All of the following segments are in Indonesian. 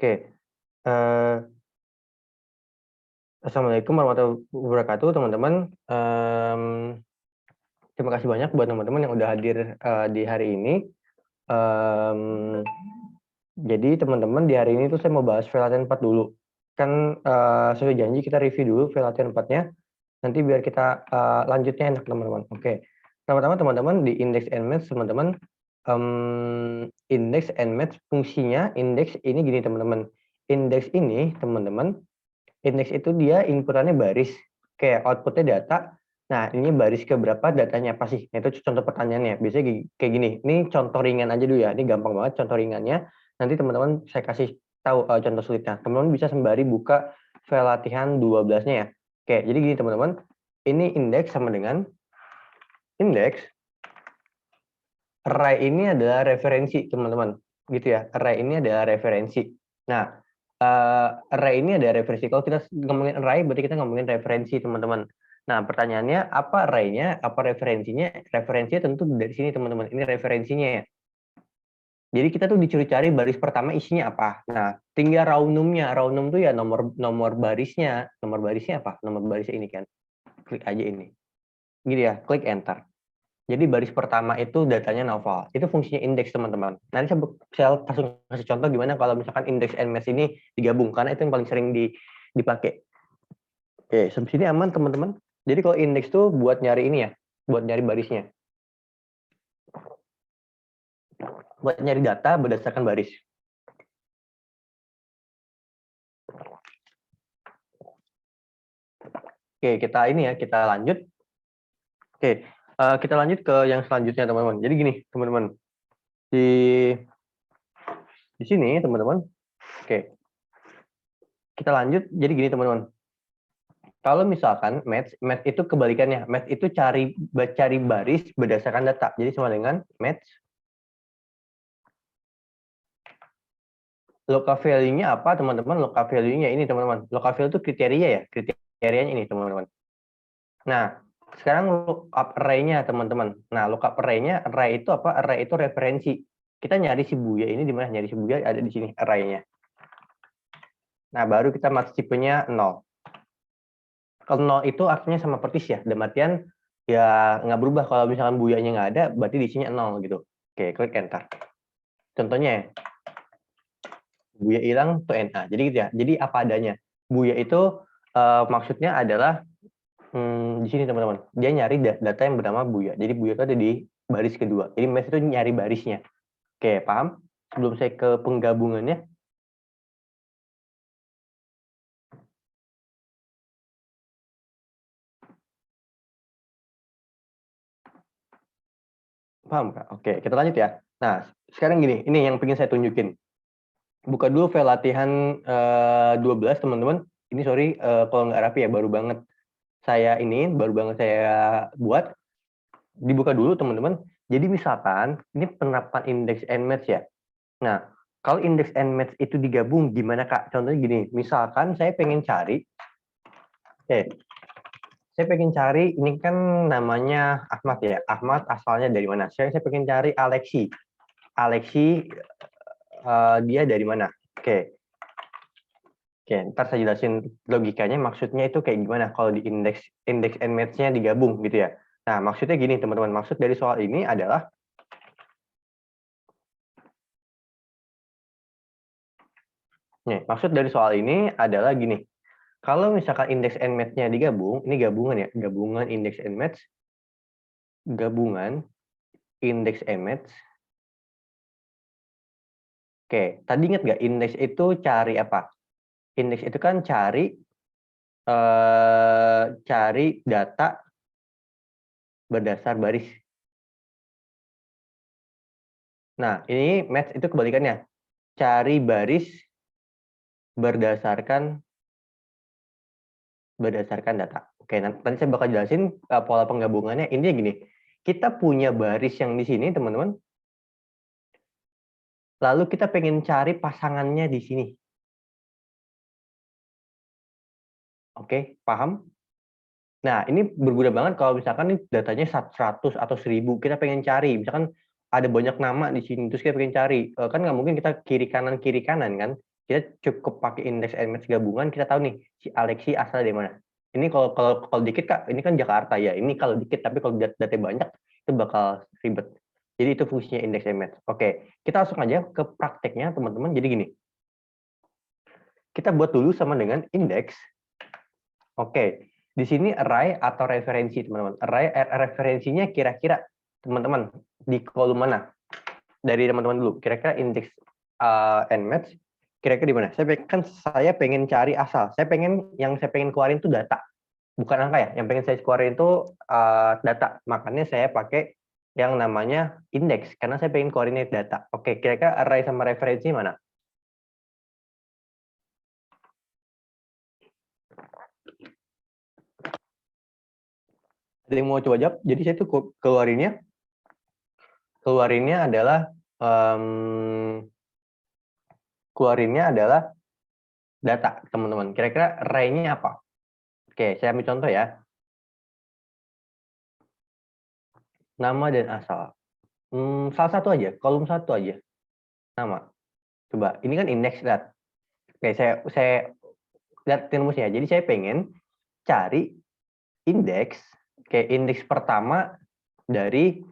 Oke, assalamualaikum warahmatullahi wabarakatuh, teman-teman. Terima kasih banyak buat teman-teman yang udah hadir di hari ini. Jadi teman-teman di hari ini tuh saya mau bahas file latihan 4 dulu. Kan sesuai janji kita review dulu file latihan 4-nya. Nanti biar kita lanjutnya enak teman-teman. Oke. Pertama teman-teman di index and match teman-teman. Index and match fungsinya index ini gini teman-teman. Index ini teman-teman. Index itu dia inputannya baris. Kayak outputnya data. Nah, ini baris ke berapa datanya apa sih? Nah, itu contoh pertanyaannya. Biasanya kayak gini. Ini contoh ringan aja dulu ya. Ini gampang banget contoh ringannya. Nanti teman-teman saya kasih tahu contoh sulitnya. Teman-teman bisa sembari buka file latihan 12-nya ya. Oke, jadi gini teman-teman. Ini indeks sama dengan indeks. Array ini adalah referensi, teman-teman. Gitu ya. Array ini adalah referensi. Nah, array ini ada referensi. Kalau kita ngomongin array, berarti kita ngomongin referensi, teman-teman. Nah, pertanyaannya, apa array-nya, apa referensinya? Referensinya tentu dari sini, teman-teman. Ini referensinya ya. Jadi kita tuh dicuri cari baris pertama isinya apa. Nah, tinggal raw-num-nya. Raw-num tuh ya nomor barisnya. Nomor barisnya apa? Nomor barisnya ini kan. Klik aja ini. Gitu ya, klik enter. Jadi baris pertama itu datanya novel. Itu fungsinya indeks, teman-teman. Nanti saya langsung kasih contoh gimana kalau misalkan indeks and match ini digabung. Karena itu yang paling sering dipakai. Oke, sampai sini aman, teman-teman. Jadi kalau indeks tuh buat nyari ini ya. Buat nyari barisnya. Buat nyari data berdasarkan baris. Oke, kita ini ya, kita lanjut. Oke, kita lanjut ke yang selanjutnya, teman-teman. Jadi gini, teman-teman. Di sini, teman-teman. Oke. Kita lanjut. Jadi gini, teman-teman. Kalau misalkan match itu kebalikannya. Match itu cari baris berdasarkan data. Jadi sama dengan match. Local value-nya apa, teman-teman? Local value-nya ini, teman-teman. Local value itu kriteria ya. Kriterianya ini, teman-teman. Nah, sekarang lookup array-nya, teman-teman. Nah, lookup array-nya, array itu apa? Array itu referensi. Kita nyari si Buya ini di mana? Nyari si Buya ada di sini array-nya. Nah, baru kita masuk tipenya 0. Kalau 0 itu artinya sama persis ya. Dalam artian ya nggak berubah. Kalau misalkan Buyanya nggak ada, berarti di sini 0 gitu. Oke, klik enter. Contohnya ya. Buya hilang tuh NA. Jadi gitu ya. Jadi apa adanya. Buya itu maksudnya adalah di sini teman-teman. Dia nyari data yang bernama Buya. Jadi Buya itu ada di baris kedua. Jadi match itu nyari barisnya. Oke, paham? Sebelum saya ke penggabungannya. Paham, Kak? Oke, kita lanjut ya. Nah, sekarang gini. Ini yang pengen saya tunjukin. Buka dulu file latihan 12, teman-teman. Ini sorry kalau nggak rapi ya, baru banget saya buat. Dibuka dulu, teman-teman. Jadi misalkan, ini penerapan index and match ya. Nah, kalau index and match itu digabung, gimana, Kak? Contohnya gini, misalkan saya pengen cari, saya pengen cari, ini kan namanya Ahmad ya. Ahmad asalnya dari mana? Saya pengen cari Alexi. Alexi, dia dari mana? Oke, ntar saya jelasin logikanya. Maksudnya itu kayak gimana kalau di index and match-nya digabung gitu ya. Nah, maksudnya gini, teman-teman. Maksud dari soal ini adalah gini. Kalau misalkan index and match-nya digabung, ini gabungan ya, gabungan index and match, gabungan index and match. Oke, tadi ingat nggak index itu cari apa? Indeks itu kan cari data berdasar baris. Nah, ini match itu kebalikannya. Cari baris berdasarkan data. Oke, nanti saya bakal jelasin pola penggabungannya. Intinya gini, kita punya baris yang di sini, teman-teman. Lalu kita pengen cari pasangannya di sini. Oke, paham? Nah, ini berguna banget kalau misalkan nih datanya 100 atau 1000, kita pengen cari. Misalkan ada banyak nama di sini, terus kita pengen cari. Kan nggak mungkin kita kiri kanan kan? kita cukup pakai index and match gabungan, kita tahu nih si Alexi asal dari mana. Ini kalau dikit Kak, ini kan Jakarta ya. Ini kalau dikit, tapi kalau data banyak itu bakal ribet. Jadi itu fungsinya index and match. Oke, kita langsung aja ke prakteknya teman-teman. Jadi gini. Kita buat dulu sama dengan index. Oke, di sini array atau referensi teman-teman. Array referensinya kira-kira teman-teman di kolom mana? Dari teman-teman dulu. Kira-kira index and match kira-kira di mana? Saya pengen cari asal. Yang saya pengen keluarin itu data. Bukan angka ya. Yang pengen saya keluarin itu data. Makanya saya pakai yang namanya index karena saya pengen keluarin data. Oke, kira-kira array sama referensi mana? Ada yang mau coba jawab? Jadi saya tuh keluarinnya adalah data, teman-teman. Kira-kira array-nya apa? Oke, saya ambil contoh ya. Nama dan asal. Salah satu aja, kolom satu aja. Nama. Coba, ini kan indeks, lihat. Oke, saya lihat rumusnya. Jadi saya pengen cari indeks, kayak indeks pertama dari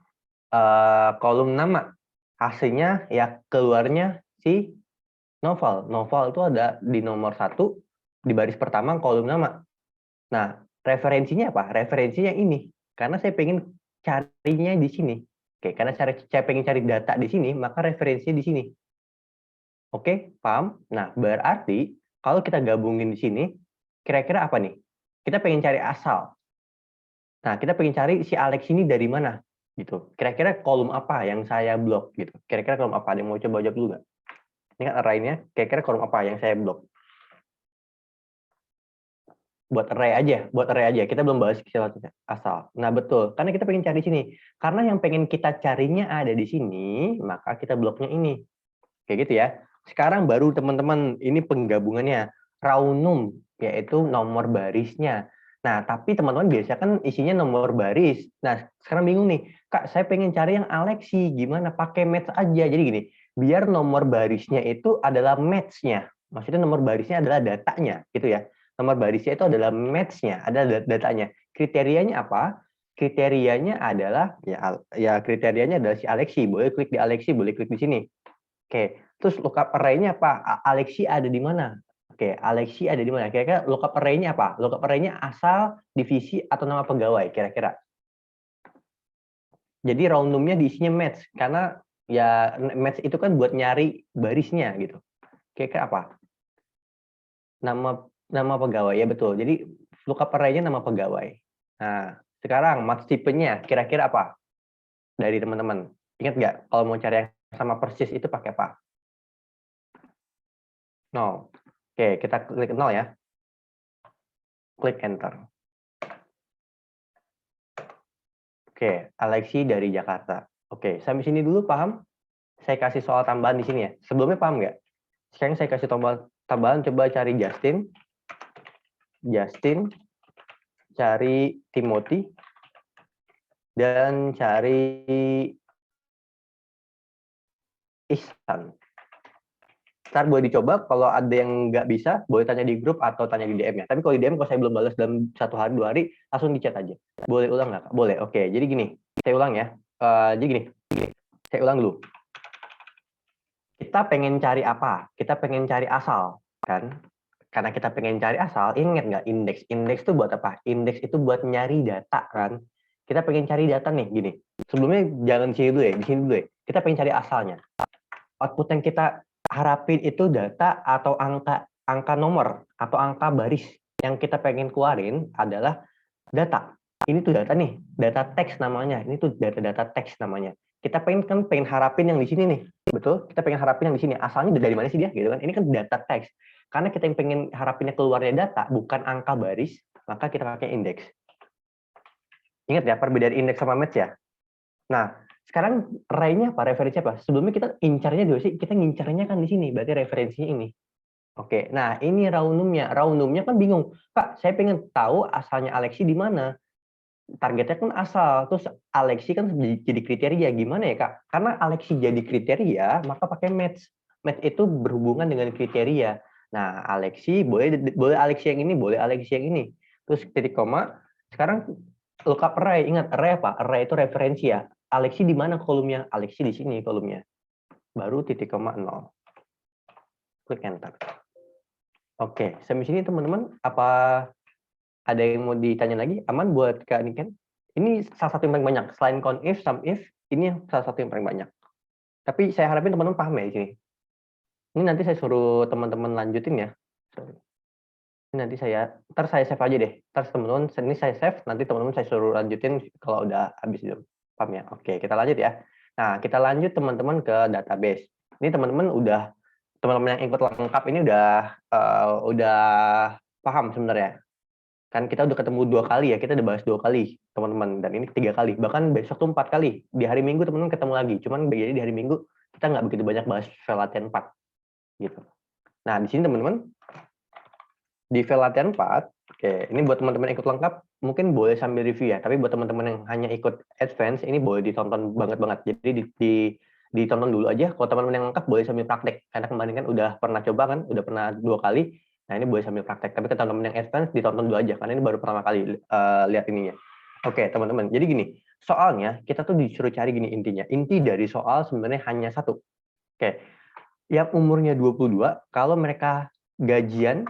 kolom nama. Hasilnya ya keluarnya si Noval. Noval itu ada di nomor 1 di baris pertama kolom nama. Nah, referensinya apa? Referensinya ini. Karena saya pengen carinya di sini. Oke, karena saya pengen cari data di sini, maka referensinya di sini. Oke, paham? Nah, berarti kalau kita gabungin di sini, kira-kira apa nih? Kita pengen cari asal. Nah, kita pengen cari si Alex ini dari mana? Gitu. Kira-kira kolom apa yang saya blok? Gitu. Kira-kira kolom apa? Ada yang mau coba jawab dulu nggak? Ini kan array-nya. Kira-kira kolom apa yang saya blok? Buat array aja. Kita belum bahas asal. Nah, betul. Karena kita pengen cari sini. Karena yang pengen kita carinya ada di sini, maka kita bloknya ini. Kayak gitu ya. Sekarang baru teman-teman, ini penggabungannya. Rawnum, yaitu nomor barisnya. Nah, tapi teman-teman biasa kan isinya nomor baris. Nah, sekarang bingung nih. Kak, saya pengen cari yang Alexi. Gimana? Pakai match aja. Jadi gini, biar nomor barisnya itu adalah match-nya. Maksudnya nomor barisnya adalah datanya. Gitu ya. Nomor barisnya itu adalah match-nya, ada datanya. Kriterianya apa? Kriterianya adalah kriterianya adalah si Alexi. Boleh klik di Alexi, boleh klik di sini. Oke, terus lookup array-nya apa? Alexi ada di mana? Oke, Alexi ada di mana? Kira-kira lookup array-nya apa? Lookup array-nya asal, divisi, atau nama pegawai kira-kira. Jadi roundnumnya diisinya match, karena ya match itu kan buat nyari barisnya gitu. Kira-kira apa? Nama pegawai, ya betul. Jadi lookup array-nya nama pegawai. Nah, sekarang match tipenya kira-kira apa? Dari teman-teman. Ingat nggak kalau mau cari yang sama persis itu pakai apa? 0. Oke, kita klik 0 ya. Klik enter. Oke, Alexi dari Jakarta. Oke, sampai sini dulu paham? Saya kasih soal tambahan di sini ya. Sebelumnya paham nggak? Sekarang saya kasih tambahan, coba cari Justin. Justin, cari Timothy, dan cari Ihsan. Ntar boleh dicoba, kalau ada yang nggak bisa, boleh tanya di grup atau tanya di DM ya. Tapi kalau di DM, kalau saya belum balas dalam 1 hari, 2 hari, langsung di chat aja. Boleh ulang nggak? Boleh, oke. Jadi gini, saya ulang ya. Jadi gini, saya ulang dulu. Kita pengen cari apa? Kita pengen cari asal, kan? Karena kita pengen cari asal, ingat nggak indeks? Indeks itu buat apa? Indeks itu buat nyari data, kan? Kita pengen cari data nih, gini. Sebelumnya jangan di sini dulu ya, di sini dulu ya. Kita pengen cari asalnya. Output yang kita harapin itu data atau angka nomor atau angka baris yang kita pengen keluarin adalah data. Ini tuh data nih, data teks namanya. Ini tuh data teks namanya. Kita pengen harapin yang di sini nih, betul? Kita pengen harapin yang di sini. Asalnya dari mana sih dia, gitu kan? Ini kan data teks. Karena kita yang pengen harapinnya keluarnya data, bukan angka baris, maka kita pakai indeks. Ingat ya perbedaan indeks sama match ya. Nah, sekarang array-nya apa? Referensinya apa? Sebelumnya kita incarnya dulu sih, kita ngincarnya kan di sini, berarti referensinya ini. Oke, nah ini rawnumnya. Rawnumnya kan bingung. Kak, saya pengen tahu asalnya Alexi di mana. Targetnya kan asal, terus Alexi kan jadi kriteria. Gimana ya, Kak? Karena Alexi jadi kriteria, maka pakai match. match itu berhubungan dengan kriteria. Nah, Alexi boleh Alexi yang ini, boleh Alexi yang ini. Terus titik koma. Sekarang lookup array. Ingat array apa? Array itu referensi ya. Alexi di mana kolomnya? Alexi di sini kolomnya. Baru titik koma 0. Klik enter. Oke, sampai sini teman-teman, apa ada yang mau ditanya lagi? Aman buat Kak Niken? Ini salah satu yang paling banyak. Selain conif, sumif, ini salah satu yang paling banyak. Tapi saya harapin teman-teman paham ya di sini. Ini nanti saya suruh teman-teman lanjutin ya. Sorry. Ini nanti ntar saya save aja deh. Ntar teman-teman, ini saya save, nanti teman-teman saya suruh lanjutin kalau udah habis itu. Paham ya? Oke, kita lanjut ya. Nah, kita lanjut teman-teman ke database. Ini teman-teman yang ikut lengkap ini udah paham sebenarnya. Kan kita udah ketemu 2 kali ya, kita udah bahas 2 kali teman-teman, dan ini 3 kali, bahkan besok tuh 4 kali. Di hari Minggu teman-teman ketemu lagi, cuman bedanya di hari Minggu kita nggak begitu banyak bahas file latihan 4 gitu. Nah, di sini teman-teman, di file latihan 4, oke, ini buat teman-teman ikut lengkap, mungkin boleh sambil review ya, tapi buat teman-teman yang hanya ikut advance, ini boleh ditonton banget. Jadi ditonton dulu aja. Kalau teman-teman yang lengkap boleh sambil praktek, karena kemarin kan udah pernah coba kan, udah pernah 2 kali. Nah, ini boleh sambil praktek. Tapi ke teman-teman yang advance ditonton dulu aja, karena ini baru pertama kali lihat ininya. Oke, teman-teman. Jadi gini, soalnya kita tuh disuruh cari gini intinya. Inti dari soal sebenarnya hanya satu. Oke, yang umurnya 22, kalau mereka gajian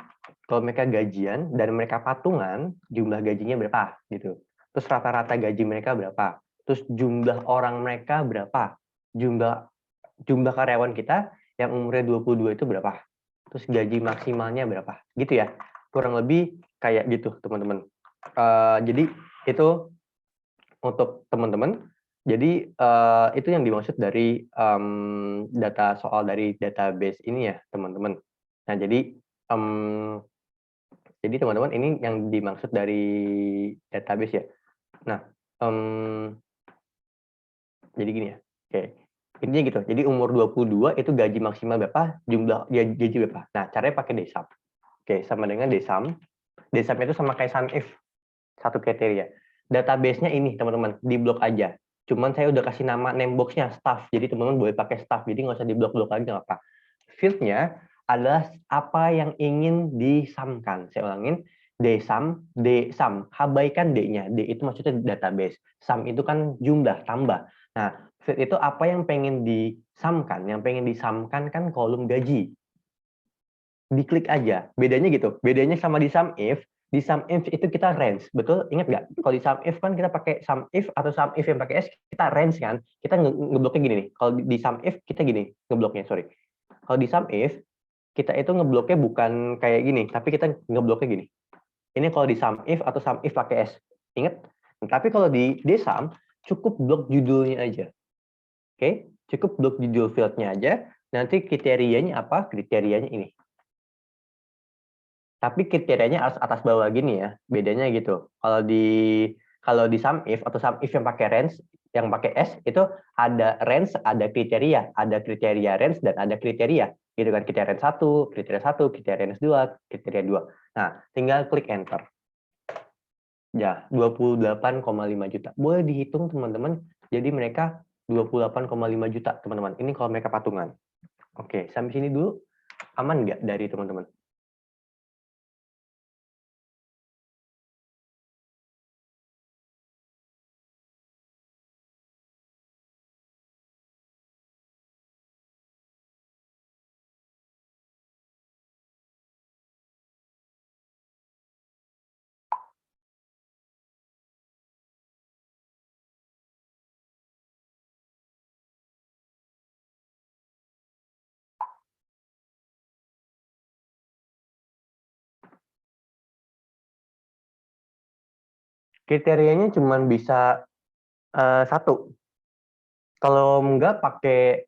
dan mereka patungan, jumlah gajinya berapa gitu. Terus rata-rata gaji mereka berapa? Terus jumlah orang mereka berapa? Jumlah karyawan kita yang umurnya 22 itu berapa? Terus gaji maksimalnya berapa? Gitu ya. Kurang lebih kayak gitu, teman-teman. Jadi itu untuk teman-teman. Jadi itu yang dimaksud dari data soal dari database ini ya, teman-teman. Nah, jadi teman-teman ini yang dimaksud dari database ya. Nah, jadi gini ya. Oke. Intinya gitu. Jadi umur 22 itu gaji maksimal berapa, jumlah gaji berapa. Nah, caranya pakai DSUM. Oke, sama dengan DSUM. DSUM itu sama kayak SUMIF. Satu kriteria. Database-nya ini, teman-teman, di blok aja. Cuman saya udah kasih nama name box-nya staff. Jadi teman-teman boleh pakai staff. Jadi nggak usah di blok-blok lagi, nggak apa. Field-nya adalah apa yang ingin disamkan. Saya ulangin, DSUM, abaikan D-nya. D itu maksudnya database. Sum itu kan jumlah, tambah. Nah, field itu apa yang pengen disamkan. Yang pengen disamkan kan kolom gaji. Diklik aja. Bedanya gitu. Bedanya sama di SUMIF itu kita range. Betul? Ingat nggak? Kalau di SUMIF kan kita pakai SUMIF atau SUMIF yang pakai S, kita range kan. Kita ngebloknya gini nih. Kalau di SUMIF kita gini ngebloknya, sorry. Kalau di SUMIF kita itu ngebloknya bukan kayak gini, tapi kita ngebloknya gini. Ini kalau di SUMIF atau SUMIF pakai S. Ingat? Tapi kalau di DSUM cukup blok judulnya aja. Oke? Cukup blok judul field-nya aja. Nanti kriterianya apa? Kriterianya ini. Tapi kriterianya harus atas bawah gini ya, bedanya gitu. Kalau di SUMIF atau SUMIF yang pakai range, yang pakai S itu ada range, ada kriteria range dan ada kriteria. Gitu kan, kriteria range 1, kriteria range 2, kriteria 2. Nah, tinggal klik enter. Ya, 28,5 juta. Boleh dihitung teman-teman, jadi mereka 28,5 juta, teman-teman. Ini kalau mereka patungan. Oke, sampai sini dulu. Aman nggak dari teman-teman? Kriterianya cuma bisa satu. Kalau enggak pakai,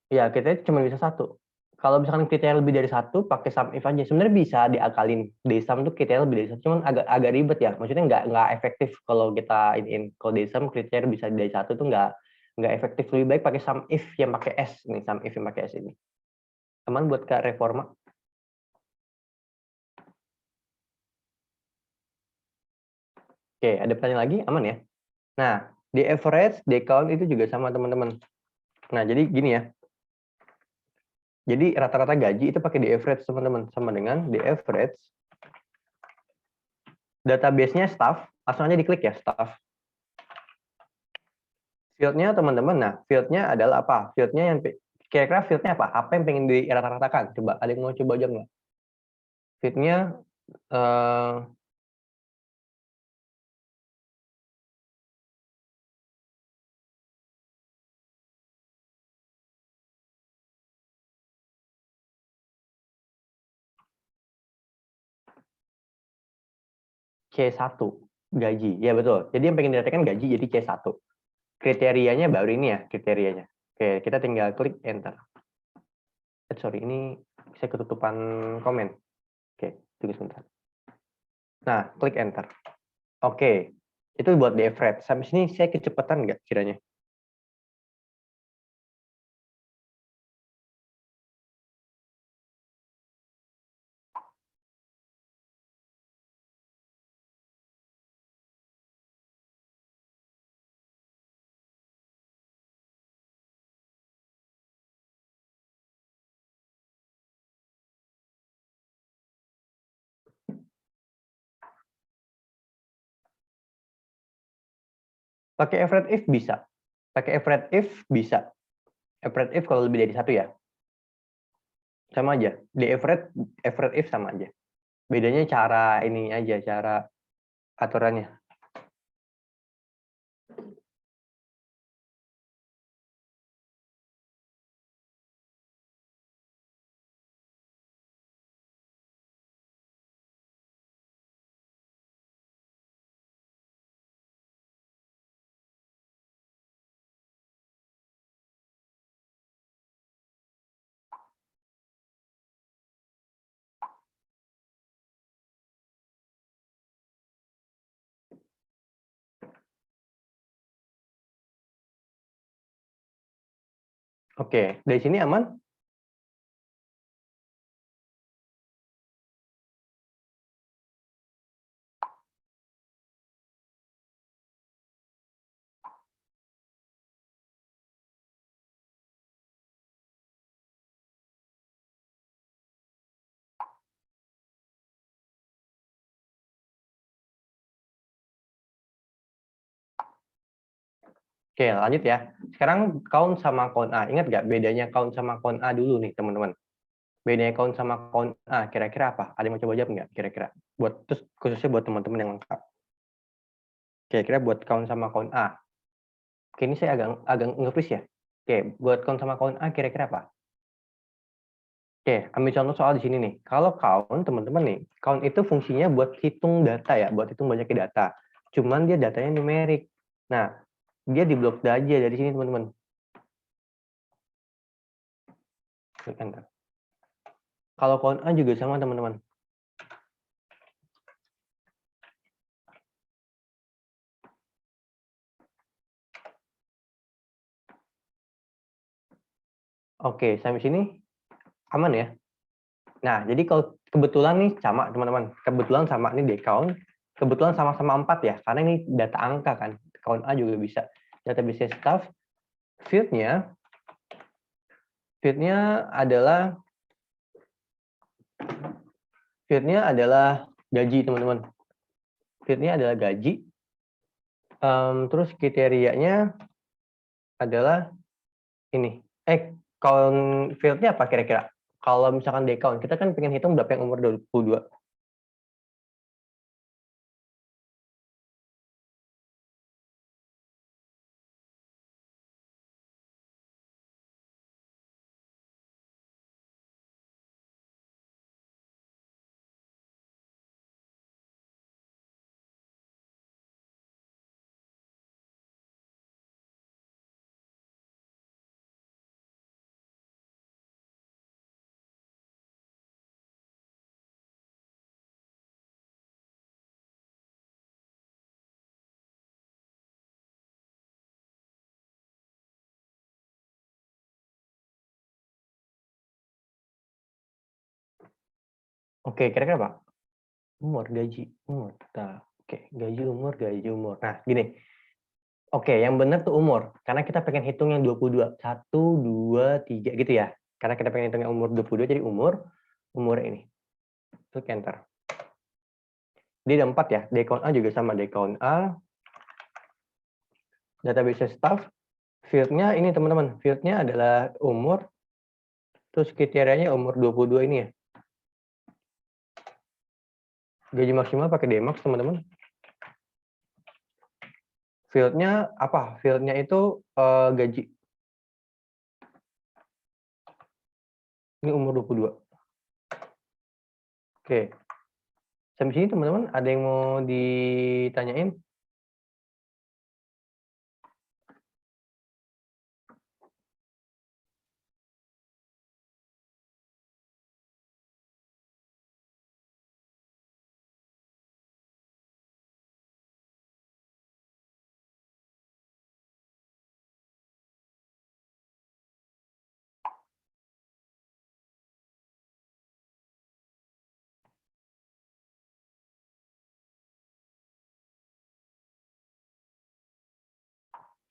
ya kita cuma bisa satu. Kalau misalkan kriteria lebih dari satu, pakai sum if aja. Sebenarnya bisa diakalin. DSUM tuh kriteria lebih dari satu, cuman agak ribet ya. Maksudnya nggak efektif kalau kita kalau DSUM kriteria bisa dari satu tuh nggak efektif. Lebih baik pakai sum if yang pakai S nih, sum if yang pakai S ini. Aman buat Kak Reforma? Oke, ada pertanyaan lagi? Aman ya? Nah, di average, di count itu juga sama teman-teman. Nah, jadi gini ya. Jadi rata-rata gaji itu pakai di average teman-teman, sama dengan di average. Database-nya staff, langsung aja diklik ya staff. Field-nya teman-teman, nah field-nya adalah apa? Field-nya yang kira-kira field-nya apa? Apa yang pengen dirata-ratakan? Coba ada yang mau coba aja nggak? Field-nya C1 gaji. Ya betul. Jadi yang pengen diratakan gaji jadi C1. Kriterianya baru ini ya, kriterianya. Oke, kita tinggal klik enter. Sorry, ini saya ketutupan komen. Oke, tunggu sebentar. Nah, klik enter. Oke, itu buat di average. Sampai sini saya kecepatan nggak kiranya? Pakai average if bisa. Pakai average if bisa. Average if kalau lebih dari satu ya. Sama aja. Di average if sama aja. Bedanya cara ini aja, cara aturannya. Oke, dari sini aman? Oke, lanjut ya. Sekarang count sama count A. Ingat nggak bedanya count sama count A dulu nih, teman-teman? Bedanya count sama count A, kira-kira apa? Ada yang mau coba jawab nggak, kira-kira? Terus khususnya buat teman-teman yang lengkap. Kira-kira buat count sama count A. Oke, ini saya agak nge-freeze ya. Oke, buat count sama count A, kira-kira apa? Oke, ambil contoh soal di sini nih. Kalau count, teman-teman nih, count itu fungsinya buat hitung data ya, buat hitung banyaknya data. Cuman dia datanya numerik. Nah, dia di blok aja dari sini, teman-teman. Klik enter. Kalau count A juga sama, teman-teman. Oke, sampai sini aman ya? Nah, jadi kalau kebetulan nih sama, teman-teman. Kebetulan sama nih di count. Kebetulan sama-sama 4 ya, karena ini data angka kan. Count A juga bisa. Database staff, field-nya adalah gaji, teman-teman. Field-nya adalah gaji. Terus kriterianya adalah ini. Count field-nya apa kira-kira? Kalau misalkan di count, kita kan pengen hitung berapa yang umur 22. Oke, kira-kira apa? Umur, gaji, umur. Nah, oke, gaji, umur, gaji, umur. Nah, gini. Oke, yang benar tuh umur. Karena kita pengen hitung yang 22. 1, 2, 3 gitu ya. Karena kita pengen hitungnya umur 22, jadi umur ini. Klik enter. Dia ada 4 ya. Day count A juga sama. Day count A. Database staff. Field-nya ini teman-teman. Field-nya adalah umur. Terus kriterianya umur 22 ini ya. Gaji maksimal pakai Dmax teman-teman. Field-nya apa? Field-nya itu gaji. Ini umur 22. Oke. Sampai sini teman-teman, ada yang mau ditanyain?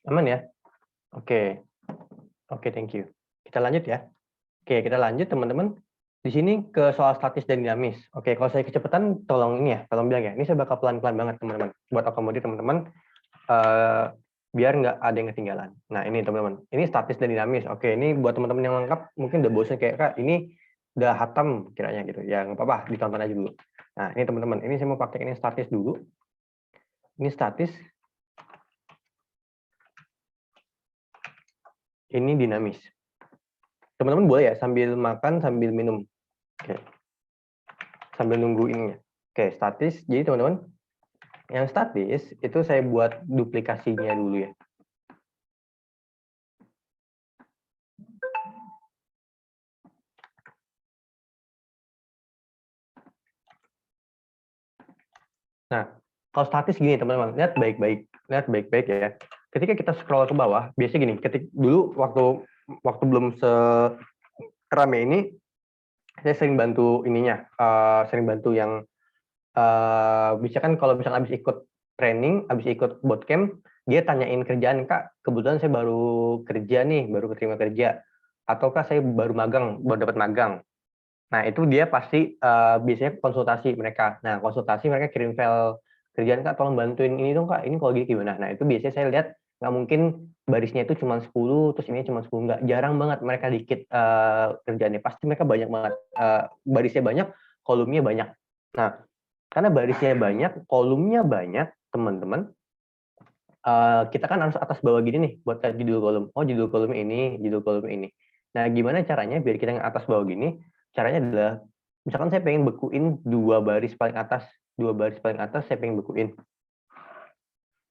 Aman ya? Oke. Oke, thank you. Kita lanjut ya. Oke, kita lanjut teman-teman. Di sini ke soal statis dan dinamis. Oke, kalau saya kecepatan tolong ini ya, tolong bilang ya. Ini saya bakal pelan-pelan banget teman-teman. Buat akomodir teman-teman, biar nggak ada yang ketinggalan. Nah, ini teman-teman. Ini statis dan dinamis. Oke, ini buat teman-teman yang lengkap, mungkin udah bosan kayak, Kak, ini udah hatam kiranya gitu. Ya, nggak apa-apa, ditonton aja dulu. Nah, ini teman-teman. Ini saya mau pakai ini statis dulu. Ini statis. Ini dinamis. Teman-teman boleh ya sambil makan, sambil minum. Oke. Sambil nunggu ininya. Oke, statis. Jadi teman-teman, yang statis itu saya buat duplikasinya dulu ya. Nah, kalau statis gini teman-teman, lihat baik-baik ya. Ketika kita scroll ke bawah, biasanya gini, dulu waktu belum serame ini, saya sering bantu ininya, sering bantu yang bisa kan kalau misalnya habis ikut training, habis ikut bootcamp, dia tanyain kerjaan, Kak, kebetulan saya baru kerja nih, baru keterima kerja, ataukah saya baru dapat magang. Nah, itu dia pasti biasanya konsultasi mereka. Nah, konsultasi mereka kirim file kerjaan, Kak, tolong bantuin ini dong, Kak, ini kalau gini gimana. Nah, itu biasanya saya lihat nggak mungkin barisnya itu cuma 10, terus ini cuma 10, nggak. Jarang banget mereka dikit kerjaannya. Pasti mereka banyak banget. Barisnya banyak, kolomnya banyak. Nah, karena barisnya banyak, kolomnya banyak, teman-teman, kita kan harus atas bawah gini nih, buat judul kolom. Oh, judul kolom ini, judul kolom ini. Nah, gimana caranya biar kita atas bawah gini? Caranya adalah, misalkan saya pengen bekuin dua baris paling atas saya pengen bekuin.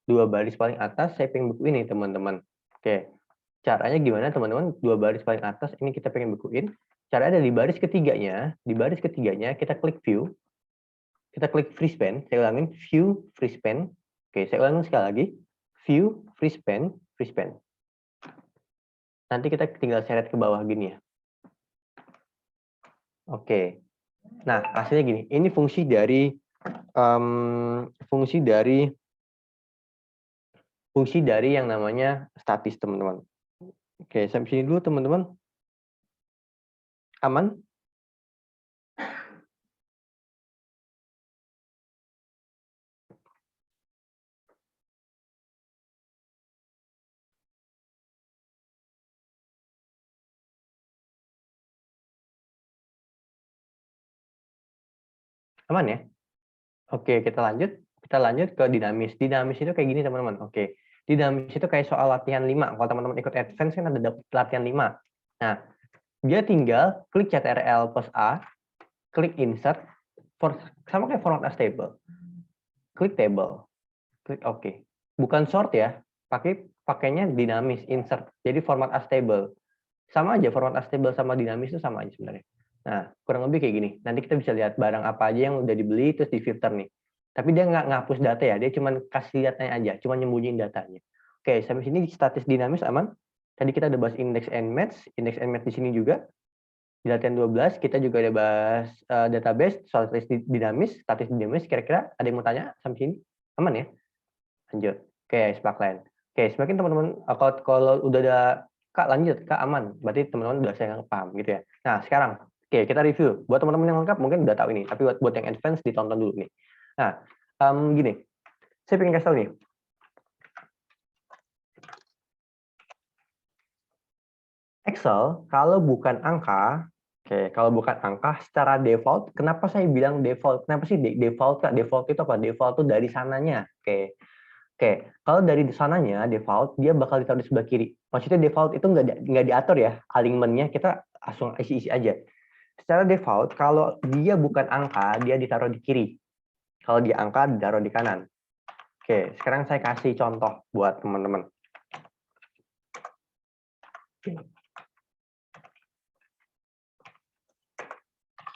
Dua baris paling atas saya pengen bekuin nih, teman-teman. Oke, caranya gimana, teman-teman? Dua baris paling atas ini kita pengen bekuin. Caranya ada di baris ketiganya, kita klik view, kita klik free span, saya ulangin, view free span. Oke, saya ulangin sekali lagi, view free span. Nanti kita tinggal seret ke bawah gini ya. Oke. Nah, hasilnya gini. Ini fungsi dari yang namanya statis, teman-teman. Oke, sampai sini dulu, teman-teman. Aman? Aman ya? Oke, kita lanjut. Kita lanjut ke dinamis. Dinamis itu kayak gini, teman-teman. Oke. Dinamis itu kayak soal latihan 5. Kalau teman-teman ikut advance kan ada latihan 5. Nah, dia tinggal klik CTRL plus A, klik insert, sama kayak format as table. Klik table. Klik OK. Bukan sort ya, pakainya dinamis, insert. Jadi format as table. Sama aja, format as table sama dinamis itu sama aja sebenarnya. Nah, kurang lebih kayak gini. Nanti kita bisa lihat barang apa aja yang udah dibeli, terus di filter nih. Tapi dia nggak ngapus data ya, dia cuma kasih lihatnya aja, cuma nyembunyiin datanya. Oke, sampai sini statis dinamis aman. Tadi kita udah bahas index and match di sini juga. Di latihan 12, kita juga ada bahas database, soal statis dinamis, kira-kira ada yang mau tanya sampai sini? Aman ya? Lanjut. Oke, sparkline. Oke, semakin teman-teman, kalau udah ada Kak lanjut, Kak aman. Berarti teman-teman udah saya paham gitu ya. Nah sekarang, oke kita review. Buat teman-teman yang lengkap mungkin udah tahu ini, tapi buat yang advance ditonton dulu nih. Nah, gini, saya pengen kasih tahu nih. Excel kalau bukan angka, kalau bukan angka secara default, kenapa saya bilang default? Kenapa sih default? Kak? Default itu apa? Default itu dari sananya. Kalau dari sananya default dia bakal ditaruh di sebelah kiri. Maksudnya default itu nggak diatur ya, alignmentnya kita langsung isi-isi aja. Secara default kalau dia bukan angka dia ditaruh di kiri. Kalau dia angka ditaruh di kanan. Oke, sekarang saya kasih contoh buat teman-teman.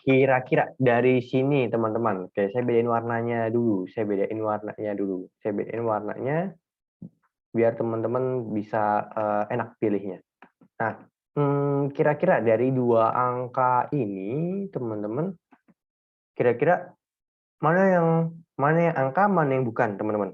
Kira-kira dari sini teman-teman. Oke, saya bedain warnanya dulu. Saya bedain warnanya biar teman-teman bisa enak pilihnya. Nah, kira-kira dari dua angka ini teman-teman, kira-kira mana yang angka, mana yang bukan teman-teman?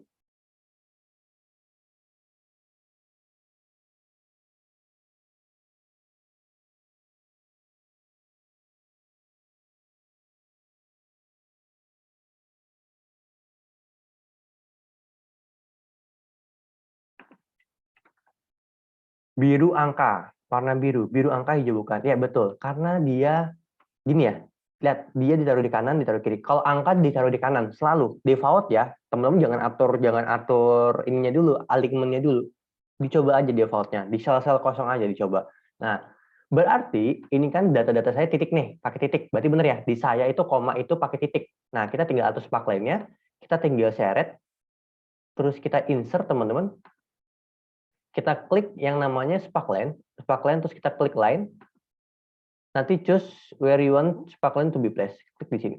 Biru angka, warna biru. Biru angka, hijau bukan. Ya betul, karena dia gini ya. Lihat, dia ditaruh di kanan, ditaruh kiri. Kalau angka ditaruh di kanan, selalu default ya. Teman-teman jangan atur ininya dulu, alignmentnya dulu. Dicoba aja defaultnya, di sel-sel kosong aja dicoba. Nah, berarti ini kan data-data saya titik nih, pakai titik. Berarti bener ya, di saya itu koma itu pakai titik. Nah, kita tinggal atur sparkline-nya, kita tinggal seret, terus kita insert teman-teman. Kita klik yang namanya sparkline, terus kita klik line. Nanti choose where you want sparkline to be placed. Klik di sini.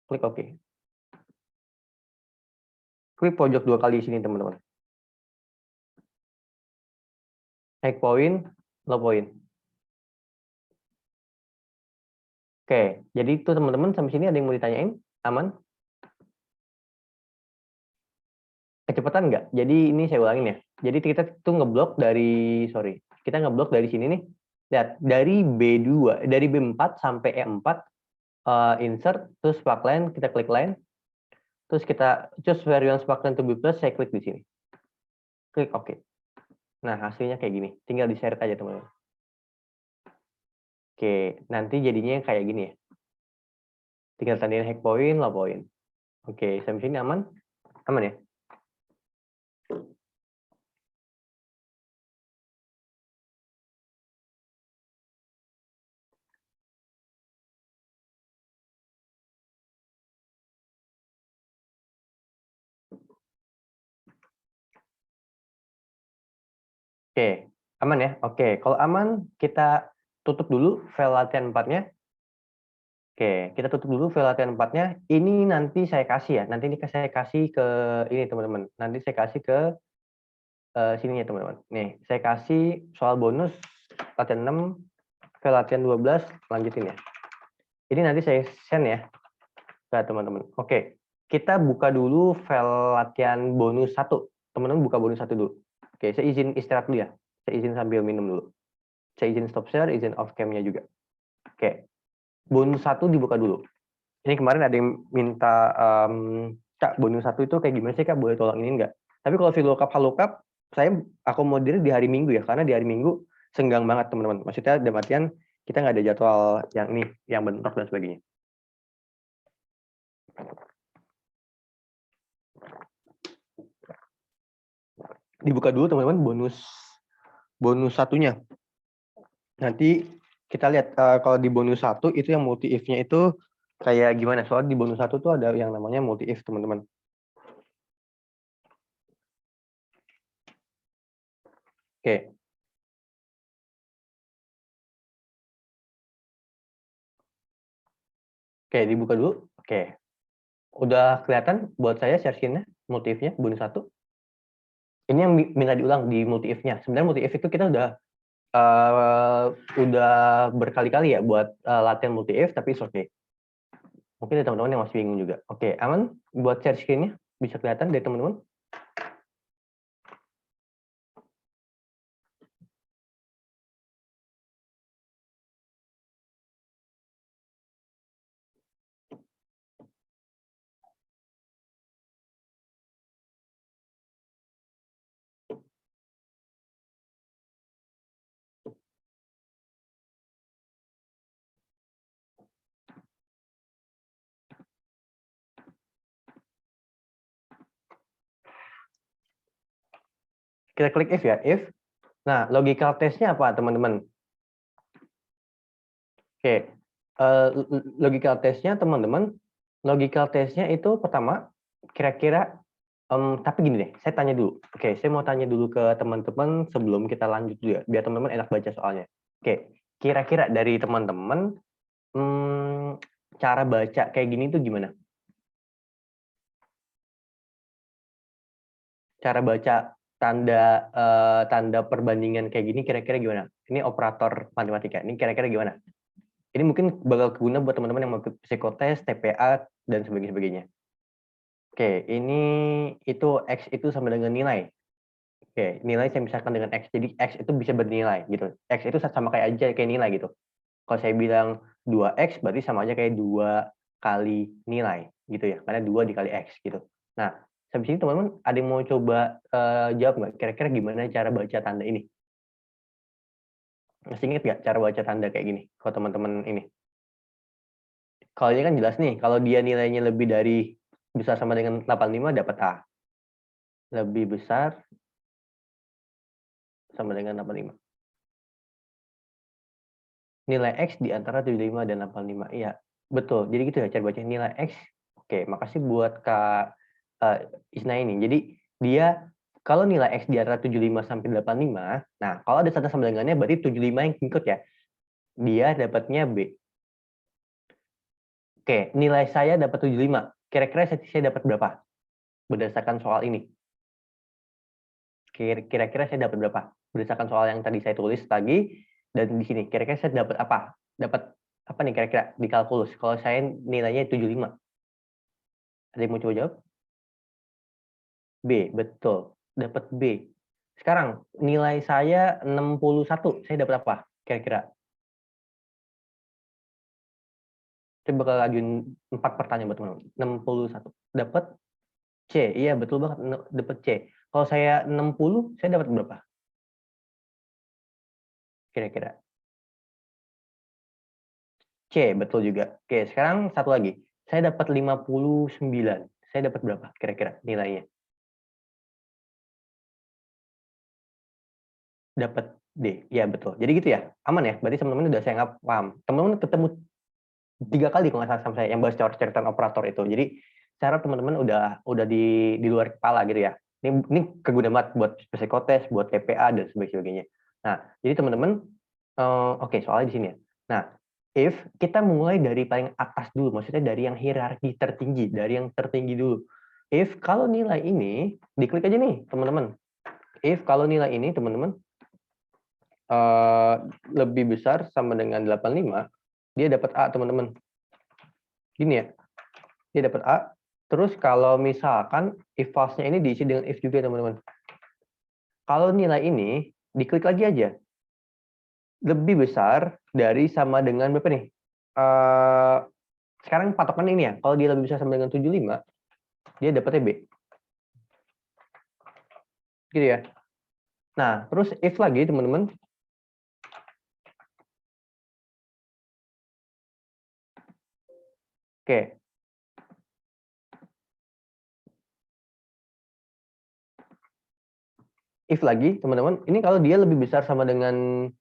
Klik OK. Klik pojok 2 kali di sini, teman-teman. High point, low point. Oke, jadi itu teman-teman sampai sini ada yang mau ditanyain? Aman? Kecepatan nggak? Jadi ini saya ulangin ya. Jadi kita tuh ngeblok dari, kita ngeblok dari sini nih. Lihat, dari B2, dari B4 sampai E4, insert, terus sparkline, kita klik line, terus kita choose where you want sparkline to be placed, saya klik di sini. Klik OK. Nah, hasilnya kayak gini. Tinggal di-share aja, teman-teman. Oke, nanti jadinya kayak gini ya. Tinggal tandain high point, low point. Oke, sampai sini aman? Aman ya? Oke, aman ya? Oke, kalau aman, kita tutup dulu file latihan 4-nya. Oke, kita tutup dulu file latihan 4-nya. Ini nanti saya kasih ya. Nanti ini saya kasih ke ini, teman-teman. Nanti saya kasih ke sini ya, teman-teman. Nih, saya kasih soal bonus latihan 6, file latihan 12, lanjutin ya. Ini nanti saya send ya ke teman-teman. Oke, kita buka dulu file latihan bonus 1. Teman-teman buka bonus 1 dulu. Oke, saya izin istirahat dulu ya. Saya izin sambil minum dulu. Saya izin stop share, izin off cam-nya juga. Oke, bonus 1 dibuka dulu. Ini kemarin ada yang minta, Kak, bonus 1 itu kayak gimana sih, Kak? Boleh tolong ini nggak? Tapi kalau VLOOKUP, HLOOKUP, saya akomodir di hari Minggu ya, karena di hari Minggu senggang banget, teman-teman. Maksudnya dalam artian kita nggak ada jadwal yang ini, yang bentrok dan sebagainya. Dibuka dulu, teman-teman, bonus satunya. Nanti kita lihat kalau di bonus 1 itu yang multi if-nya itu kayak gimana. Soalnya di bonus 1 tuh ada yang namanya multi if, teman-teman. Oke. Oke, dibuka dulu. Oke. Udah kelihatan buat saya share screen-nya, multi if-nya bonus 1. Ini yang minta diulang di multi if-nya. Sebenarnya multi if itu kita udah berkali-kali ya buat latihan multi if, tapi it's okay. Mungkin ada teman-teman yang masih bingung juga. Oke, aman buat share screen-nya? Bisa kelihatan dari teman-teman? Kita klik if ya, if. Nah, logical test-nya apa, teman-teman? Oke, logical test-nya, teman-teman, logical test-nya itu pertama, kira-kira, tapi gini deh, saya tanya dulu. Oke, saya mau tanya dulu ke teman-teman sebelum kita lanjut dulu ya, biar teman-teman enak baca soalnya. Oke, kira-kira dari teman-teman, cara baca kayak gini tuh gimana? Cara baca tanda perbandingan kayak gini kira-kira gimana? Ini operator matematika, ini kira-kira gimana? Ini mungkin bakal keguna buat teman-teman yang mau ikut psikotes, TPA, dan sebagainya. Oke, ini itu X itu sama dengan nilai. Oke, nilai saya misalkan dengan X, jadi X itu bisa bernilai gitu. X itu sama kayak aja kayak nilai gitu. Kalau saya bilang 2X berarti sama aja kayak 2 kali nilai gitu ya, karena 2 dikali X gitu. Nah, habis ini teman-teman ada yang mau coba jawab nggak? Kira-kira gimana cara baca tanda ini? Masih ingat nggak cara baca tanda kayak gini? Kalau teman-teman ini. Kalau ini kan jelas nih, kalau dia nilainya lebih dari besar sama dengan 85 dapat A. Lebih besar sama dengan 85. Nilai X di antara 75 dan 85. Iya, betul. Jadi gitu ya cara baca nilai X. Oke, makasih buat Kak Isna ini. Jadi dia kalau nilai X di antara 75 sampai 85, nah kalau ada tanda sama dengannya berarti 75 yang ngikut ya. Dia dapatnya B. Oke, nilai saya dapat 75. Kira-kira saya dapat berapa? Berdasarkan soal ini. Kira-kira saya dapat berapa? Berdasarkan soal yang tadi saya tulis tadi, dan di sini, kira-kira saya dapat apa? Dapat apa nih kira-kira di kalkulus? Kalau saya nilainya 75. Ada yang mau coba jawab? B, betul. Dapat B. Sekarang, nilai saya 61. Saya dapat apa? Kira-kira. Saya bakal ajuin 4 pertanyaan buat teman-teman. 61. Dapat C. Iya, betul banget. Dapat C. Kalau saya 60, saya dapat berapa? Kira-kira. C, betul juga. Oke, sekarang satu lagi. Saya dapat 59. Saya dapat berapa kira-kira nilainya? Dapat D. Ya, betul. Jadi gitu ya? Aman ya? Berarti teman-teman udah saya nggak paham. Teman-teman ketemu 3 kali kalau nggak salah sama saya yang bahas coret-coretan operator itu. Jadi saya harap teman-teman udah di luar kepala gitu ya. Ini keguna banget buat psikotes, buat TPA dan sebagainya. Nah, jadi teman-teman, oke, soalnya di sini ya. Nah, if kita mulai dari paling atas dulu, maksudnya dari yang hierarki tertinggi, dari yang tertinggi dulu. If kalau nilai ini, diklik aja nih teman-teman. If kalau nilai ini teman-teman lebih besar sama dengan 85, dia dapat A teman-teman. Gini ya, dia dapat A. Terus kalau misalkan if false-nya ini diisi dengan if juga teman-teman. Kalau nilai ini diklik lagi aja. Lebih besar dari sama dengan berapa nih? Sekarang patokan ini ya. Kalau dia lebih besar sama dengan 75, dia dapatnya B. Gitu ya. Nah, terus if lagi teman-teman. Oke. If lagi teman-teman, ini kalau dia lebih besar sama dengan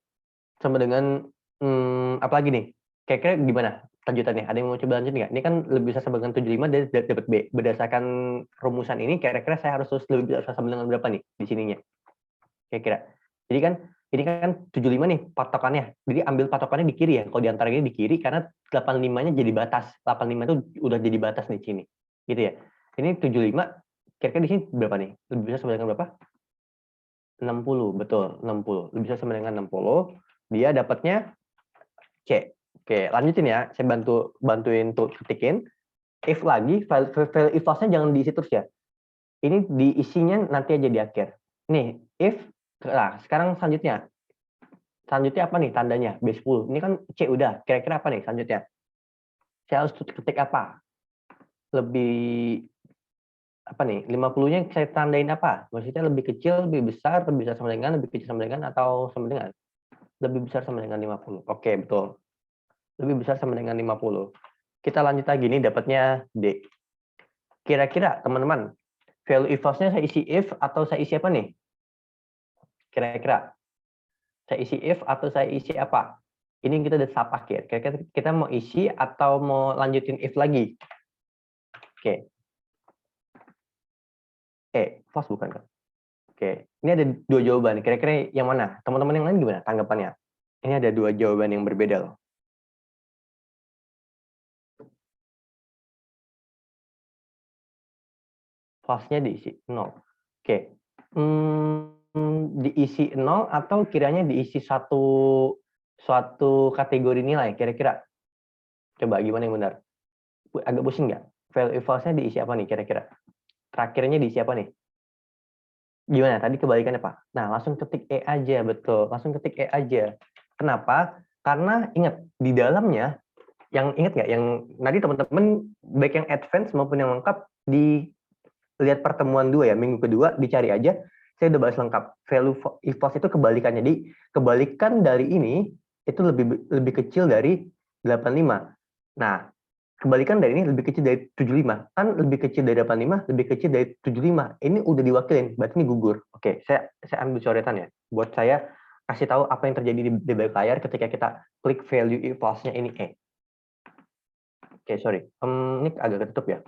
apa lagi nih? Kira-kira gimana lanjutannya? Ada yang mau coba lanjut nggak? Ini kan lebih besar sama dengan 75 dan dapat B. Berdasarkan rumusan ini, kira-kira saya harus lebih besar sama dengan berapa nih di sininya? Kira-kira. Jadi kan ini kan 75 nih patokannya. Jadi ambil patokannya di kiri ya. Kalau di antara ini di kiri karena 85-nya jadi batas. 85 itu udah jadi batas di sini. Gitu ya. Ini 75 kira-kira di sini berapa nih? Lebih besar sama dengan berapa? 60, betul, 60. Lebih besar sama dengan 60. Dia dapatnya C. Oke, lanjutin ya. Saya bantuin tuh ketikin. If lagi, file if else-nya jangan diisi terus ya. Ini diisinya nanti aja di akhir. Nih, if, nah sekarang selanjutnya. Selanjutnya apa nih tandanya? B10. Ini kan C udah. Kira-kira apa nih selanjutnya? Saya harus ketik apa? Lebih apa nih? 50-nya saya tandain apa? Maksudnya lebih kecil, lebih besar sama dengan, lebih kecil sama dengan, atau sama dengan? Lebih besar sama dengan 50. Oke, betul. Lebih besar sama dengan 50. Kita lanjut lagi nih dapatnya D. Kira-kira teman-teman, value if false-nya saya isi if atau saya isi apa nih? Kira-kira saya isi if atau saya isi apa? Ini kita udah subpaket. Kira-kira kita mau isi atau mau lanjutin if lagi? Oke. False bukan kan? Oke, ini ada dua jawaban. Kira-kira yang mana? Teman-teman yang lain gimana tanggapannya? Ini ada dua jawaban yang berbeda loh. False-nya diisi 0. Oke. Diisi 0 atau kiranya diisi suatu kategori nilai kira-kira? Coba gimana yang benar? Agak pusing nggak? Value false-nya diisi apa nih kira-kira? Terakhirnya diisi apa nih? Gimana? Tadi kebalikannya, Pak. Nah, langsung ketik E aja, betul. Langsung ketik E aja. Kenapa? Karena ingat, di dalamnya, yang ingat nggak? Yang tadi teman-teman, baik yang advance maupun yang lengkap, lihat pertemuan 2 ya, minggu kedua, dicari aja. Saya udah bahas lengkap. Value if false itu kebalikannya. Jadi, kebalikan dari ini, itu lebih kecil dari 85. Nah, kebalikan dari ini lebih kecil dari 75. Kan lebih kecil dari 85, lebih kecil dari 75. Ini udah diwakilin, berarti ini gugur. Oke, saya ambil coretan ya. Buat saya kasih tahu apa yang terjadi di balik layar ketika kita klik value if false-nya ini E. Oke, sorry. Ini agak ketutup ya.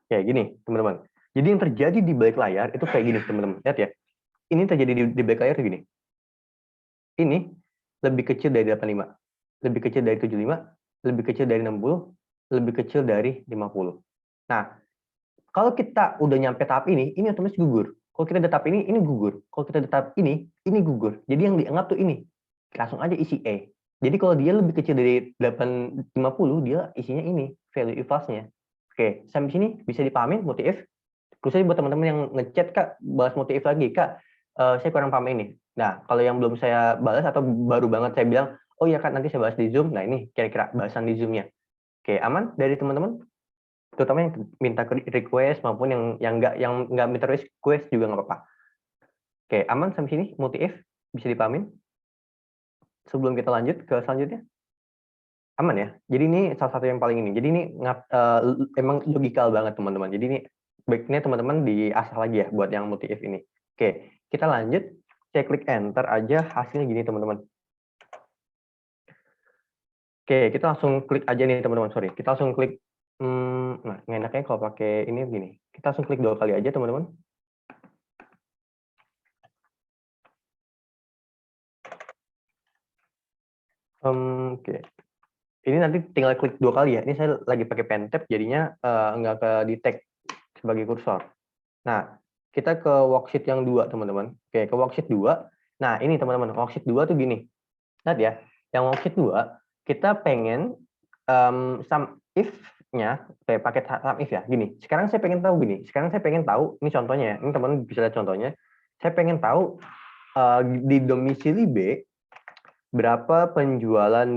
Kayak gini, teman-teman. Jadi yang terjadi di balik layar itu kayak gini, teman-teman. Lihat ya. Ini terjadi di balik layar gini. Ini lebih kecil dari 85, lebih kecil dari 75, lebih kecil dari 60, lebih kecil dari 50. Nah, kalau kita udah nyampe tahap ini otomatis gugur. Kalau kita udah tahap ini gugur. Kalau kita udah tahap ini gugur. Jadi yang dianggap tuh ini. Langsung aja isi E. Jadi kalau dia lebih kecil dari 850, dia isinya ini, value if false-nya. Oke, sampai sini bisa dipahami multi if? Khususnya buat teman-teman yang ngechat, Kak, bahas multi if lagi, Kak, saya kurang paham ini. Nah, kalau yang belum saya balas atau baru banget saya bilang, oh iya Kak, nanti saya bahas di Zoom. Nah, ini kira-kira bahasan di Zoom-nya. Oke, aman dari teman-teman? Terutama yang minta request maupun yang nggak minta request juga nggak apa-apa. Oke, aman sampai sini multi if bisa dipahamin? Sebelum kita lanjut ke selanjutnya, aman ya. Jadi ini salah satu yang paling ini. Jadi ini emang logikal banget teman-teman. Jadi ini baiknya teman-teman diasah lagi ya buat yang multi if ini. Oke, kita lanjut. Saya klik enter aja, hasilnya gini teman-teman. Oke, kita langsung klik aja nih teman-teman. Sorry, kita langsung klik. Nah, enaknya kalau pakai ini begini. Kita langsung klik 2 kali aja teman-teman. Oke. Ini nanti tinggal klik 2 kali ya. Ini saya lagi pakai pen tab, jadinya nggak ke detect sebagai kursor. Nah, kita ke worksheet yang 2 teman-teman. Oke, ke worksheet 2. Nah, ini teman-teman, worksheet 2 tuh gini. Lihat ya, yang worksheet 2, kita pengen sum if-nya, kayak pakai sum if ya, gini. Sekarang saya pengen tahu gini, ini contohnya ya, ini teman-teman bisa lihat contohnya. Saya pengen tahu di domisili B, berapa penjualan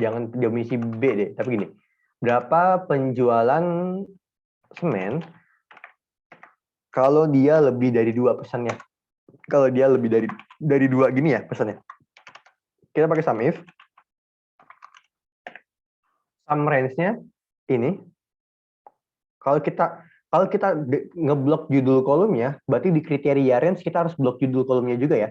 jangan domisili B deh, tapi gini. Berapa penjualan semen kalau dia lebih dari 2 pesannya? Kalau dia lebih dari 2 gini ya pesannya. Kita pakai sum if. Sum range-nya ini. Kalau kita ngeblok judul kolomnya, berarti di kriteria range kita harus blok judul kolomnya juga ya.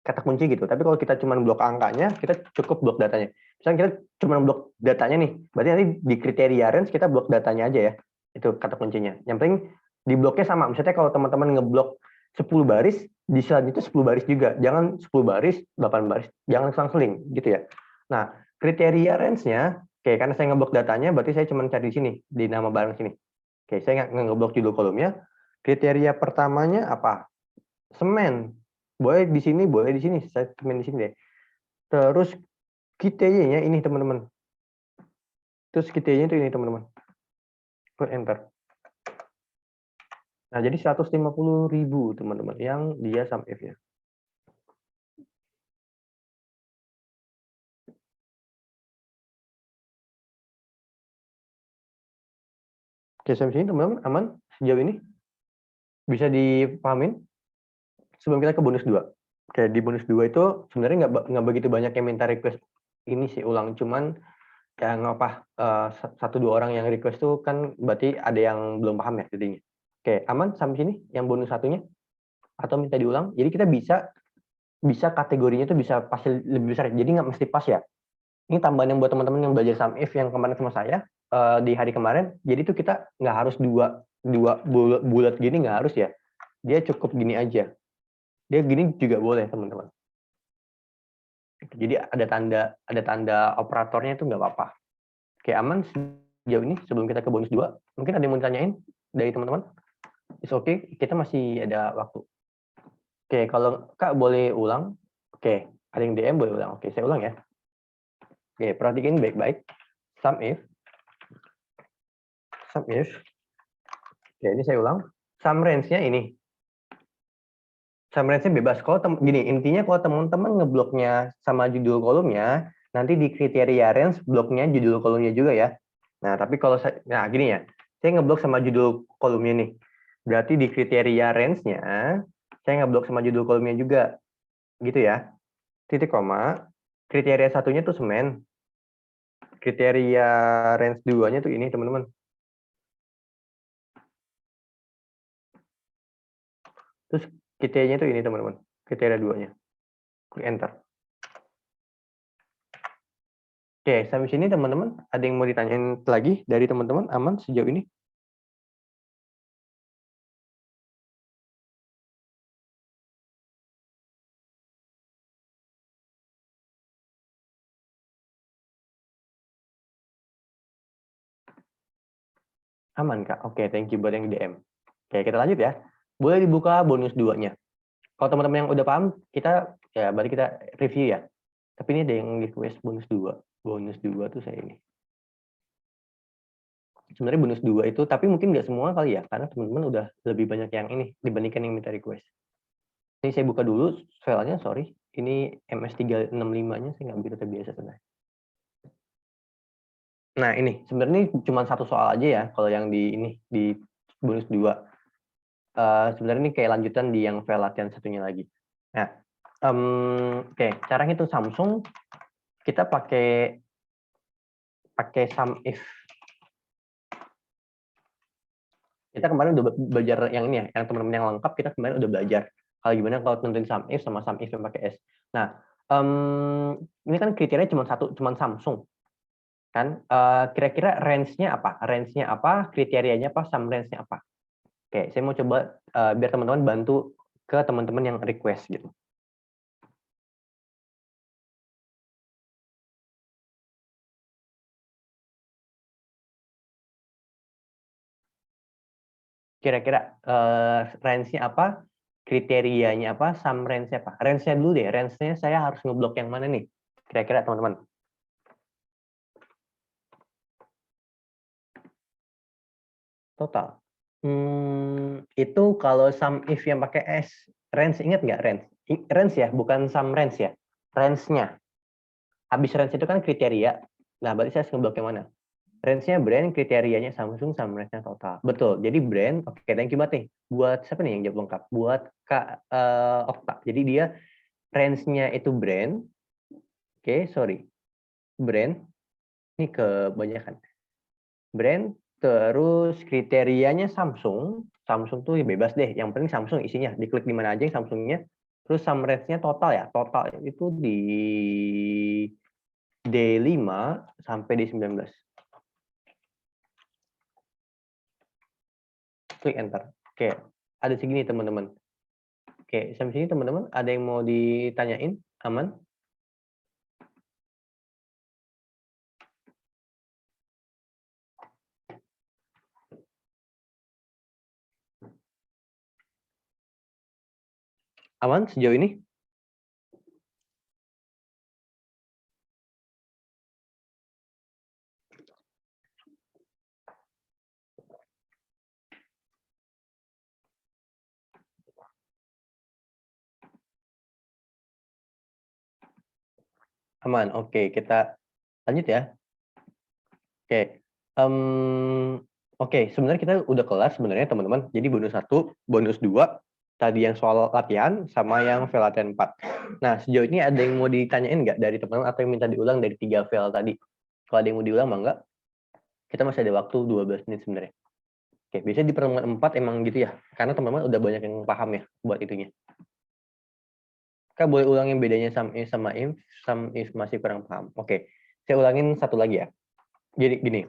Kata kunci gitu. Tapi kalau kita cuma blok angkanya, kita cukup blok datanya. Misalnya kita cuma blok datanya nih, berarti nanti di kriteria range kita blok datanya aja ya. Itu kata kuncinya. Yang penting di bloknya sama. Misalnya kalau teman-teman ngeblok 10 baris, di selanjutnya 10 baris juga. Jangan 10 baris, 8 baris. Jangan selang-seling gitu ya. Nah, kriteria range-nya, oke, karena saya ngeblok datanya, berarti saya cuma cari di sini, di nama barang sini. Oke, saya nggak ngeblok judul kolomnya. Kriteria pertamanya apa? Semen. Boleh di sini, boleh di sini. Saya semen di sini deh. Terus KTY-nya ini teman-teman. Terus KTY-nya itu ini teman-teman. Klik enter. Nah, jadi 150.000 teman-teman yang dia sum if-nya. Oke, sampai sini teman-teman aman sejauh ini? Bisa dipahamin? Sebelum kita ke bonus 2. Oke, di bonus 2 itu sebenarnya nggak begitu banyak yang minta request ini sih ulang. Cuman Ya nggak apa, satu dua orang yang request tuh kan berarti ada yang belum paham ya jadinya. Oke, aman sampai sini yang bonus satunya? Atau minta diulang? Jadi kita bisa kategorinya tuh bisa pasti lebih besar. Jadi nggak mesti pas ya. Ini tambahan yang buat teman-teman yang belajar sum if yang kemarin sama saya di hari kemarin. Jadi tuh kita nggak harus dua dua bulat gini, nggak harus ya. Dia cukup gini aja. Dia gini juga boleh teman-teman. Jadi ada tanda operatornya itu nggak apa-apa. Oke, aman sejauh ini sebelum kita ke bonus 2. Mungkin ada yang mau ditanyain dari teman-teman? It's okay, kita masih ada waktu. Oke, kalau Kak boleh ulang. Oke, ada yang DM boleh ulang. Oke, saya ulang ya. Oke, perhatikan baik-baik. Sum if. Oke, ini saya ulang. Sum range-nya ini. Sum range-nya bebas. Kalau gini, intinya kalau teman-teman ngebloknya sama judul kolomnya, nanti di kriteria range bloknya judul kolomnya juga ya. Nah, tapi kalau nah gini ya. Saya ngeblok sama judul kolomnya nih. Berarti di kriteria range-nya saya ngeblok sama judul kolomnya juga. Gitu ya. Titik koma. Kriteria satunya tuh semen. Kriteria range 2-nya tuh ini, teman-teman. Terus kriterianya tuh ini, teman-teman. Kriteria 2-nya. Klik enter. Oke, sampai sini teman-teman, ada yang mau ditanyain lagi dari teman-teman? Aman sejauh ini? Aman, Kak? Oke, thank you buat yang DM. Oke, kita lanjut ya. Boleh dibuka bonus 2-nya. Kalau teman-teman yang udah paham, berarti kita review ya. Tapi ini ada yang request bonus 2. Bonus 2 tuh saya ini. Sebenarnya bonus 2 itu, tapi mungkin nggak semua kali ya, karena teman-teman udah lebih banyak yang ini dibandingkan yang minta request. Ini saya buka dulu filenya, sorry. Ini MS365-nya saya nggak begitu terbiasa sebenarnya. Nah, ini sebenarnya cuma satu soal aja ya, kalau yang di bonus 2. Sebenarnya ini kayak lanjutan di yang file latihan satunya lagi. Nah, oke, cara ngitung Samsung kita pakai sum if. Kita kemarin udah belajar yang ini ya, yang teman-teman yang lengkap kita kemarin udah belajar. Kalau gimana kalau tentuin sum if sama sum if yang pakai S. Nah, ini kan kriterianya cuma Samsung. Kan kira-kira range-nya apa? Range-nya apa? Kriterianya apa? Sum range-nya apa? Oke, saya mau coba biar teman-teman bantu ke teman-teman yang request gitu. Kira-kira range-nya apa? Kriterianya apa? Sum range-nya apa? Range-nya dulu deh. Range-nya saya harus ngeblok yang mana nih? Kira-kira teman-teman. Total. Itu kalau sum if yang pakai S, range ingat nggak range? Range ya, bukan sum range ya. Range-nya. Habis range itu kan kriteria. Nah, berarti saya harus ngeblok yang mana? Range-nya brand, kriterianya Samsung, sama range-nya total. Betul. Jadi brand, oke, thank you banget nih. Buat siapa nih yang jawab lengkap? Buat Kak Okta. Jadi dia range-nya itu brand. Oke, sorry. Brand. Ini kebanyakan. Brand, terus kriterianya Samsung. Samsung tuh ya bebas deh. Yang penting Samsung isinya. Diklik di mana aja yang Samsungnya. Terus sum range-nya total ya. Total itu di D5 sampai D19. Klik enter. Oke, ada segini teman-teman. Oke, sampai sini teman-teman ada yang mau ditanyain? Aman? Aman sejauh ini? Aman. Oke, kita lanjut ya. Oke. Oke, sebenarnya kita udah kelas sebenarnya teman-teman. Jadi bonus 1, bonus 2, tadi yang soal latihan sama yang file latihan 4. Nah, sejauh ini ada yang mau ditanyain nggak dari teman-teman atau yang minta diulang dari 3 file tadi? Kalau ada yang mau diulang, mah enggak. Kita masih ada waktu 12 menit sebenarnya. Oke, biasanya di pertemuan 4 emang gitu ya. Karena teman-teman udah banyak yang paham ya buat itunya. Kak boleh ulangin bedanya sum if sama if? Sum if masih kurang paham. Oke, saya ulangin satu lagi ya. Jadi gini,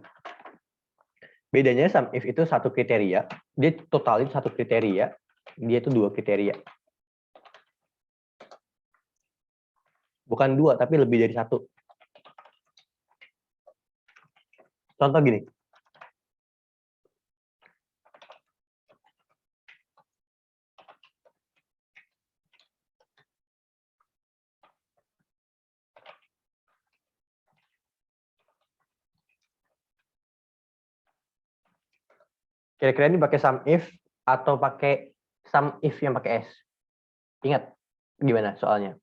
bedanya sum if itu satu kriteria, dia totalin satu kriteria, dia itu dua kriteria. Bukan dua, tapi lebih dari satu. Contoh gini. Kira-kira ini pakai sum if atau pakai sum if yang pakai S? Ingat gimana soalnya?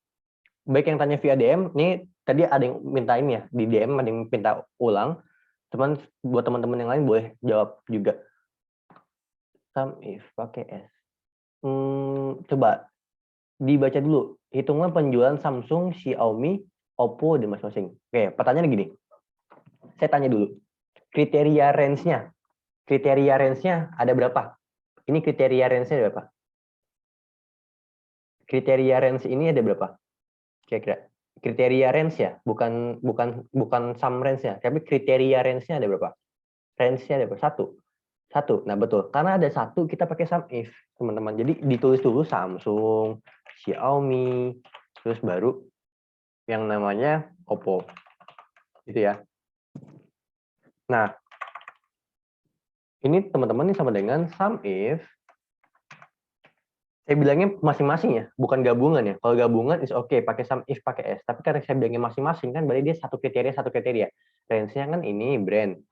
Baik yang tanya via DM, ini tadi ada yang minta ini ya, di DM ada yang minta ulang. Cuman buat teman-teman yang lain boleh jawab juga. Sum if pakai S. Coba dibaca dulu. Hitunglah penjualan Samsung, Xiaomi, Oppo, dan masing-masing. Oke, pertanyaannya gini. Saya tanya dulu. Kriteria range-nya. Kriteria range-nya ada berapa? Ini kriteria range-nya ada berapa? Kriteria range ini ada berapa? Kira-kira. Kriteria range ya, bukan sum range ya, tapi kriteria range-nya ada berapa? Range-nya ada berapa? Satu. Nah, betul. Karena ada satu, kita pakai sum if, teman-teman. Jadi ditulis dulu Samsung, Xiaomi, terus baru yang namanya Oppo. Gitu ya. Nah, ini teman-teman ini sama dengan sum if. Saya bilangnya masing-masing ya, bukan gabungan ya. Kalau gabungan is oke, pakai sum if pakai S. Tapi karena saya bilangnya masing-masing kan berarti dia satu kriteria. Range-nya kan ini brand.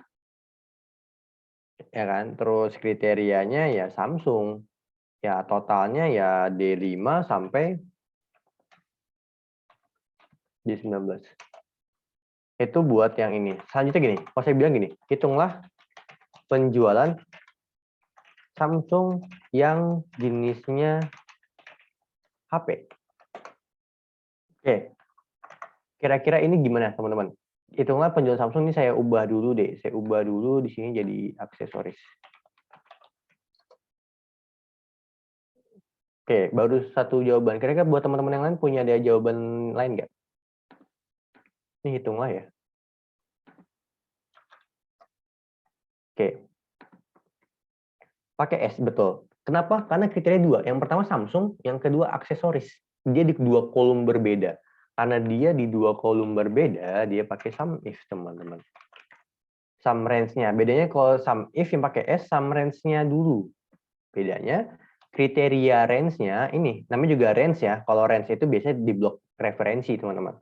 Ya kan? Terus kriterianya ya Samsung. Ya totalnya ya D5 sampai D19. Itu buat yang ini. Selanjutnya gini, kalau saya bilang gini, hitunglah penjualan Samsung yang jenisnya HP. Oke, kira-kira ini gimana teman-teman? Hitunglah penjualan Samsung ini saya ubah dulu deh. Saya ubah dulu di sini jadi aksesoris. Oke, baru satu jawaban. Kira-kira buat teman-teman yang lain punya ada jawaban lain nggak? Ini hitunglah ya. Oke. Pakai S, betul. Kenapa? Karena kriteria dua. Yang pertama Samsung, yang kedua aksesoris. Dia di dua kolom berbeda. Karena dia di dua kolom berbeda, dia pakai sum if, teman-teman. Sum range-nya. Bedanya kalau sum if yang pakai S, sum range-nya dulu. Bedanya, kriteria range-nya, ini, namanya juga range ya. Kalau range itu biasanya di blok referensi, teman-teman.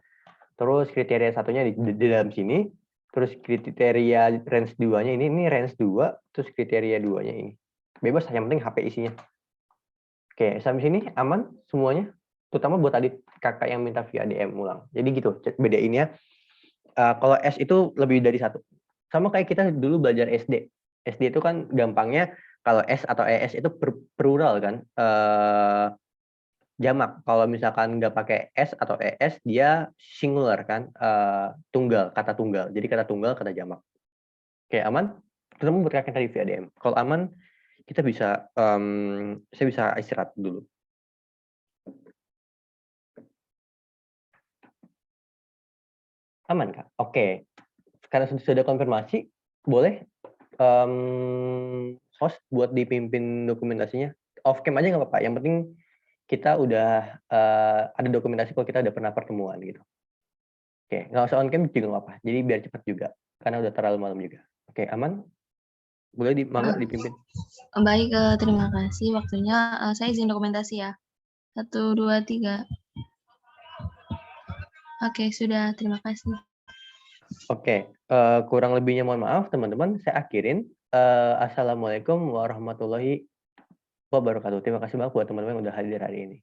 Terus kriteria satunya di dalam sini. Terus kriteria range 2-nya ini range 2, terus kriteria 2-nya ini. Bebas, yang penting HP isinya. Oke, sampai sini aman semuanya? Terutama buat tadi kakak yang minta via DM ulang. Jadi gitu, bedainnya. Kalau S itu lebih dari satu. Sama kayak kita dulu belajar SD. SD itu kan gampangnya, kalau S atau ES itu plural kan. Jamak. Kalau misalkan nggak pakai S atau ES, dia singular kan. Tunggal, kata tunggal. Jadi kata tunggal, kata jamak. Oke, aman? Terutama buat kakak tadi via DM. Kalau aman, kita bisa, saya bisa istirahat dulu. Aman, Kak? Oke. Karena sudah konfirmasi, boleh host buat dipimpin dokumentasinya. Off cam aja nggak apa-apa. Yang penting kita udah ada dokumentasi kalau kita udah pernah pertemuan gitu. Oke, nggak usah on cam juga nggak apa. Jadi biar cepat juga. Karena udah terlalu malam juga. Oke, aman? Boleh mangga dipimpin. Baik, terima kasih waktunya. Saya izin dokumentasi ya. 1, 2, 3. Oke, sudah. Terima kasih. Oke, kurang lebihnya mohon maaf teman-teman. Saya akhirin. Assalamualaikum warahmatullahi wabarakatuh. Terima kasih banyak buat teman-teman yang udah hadir hari ini.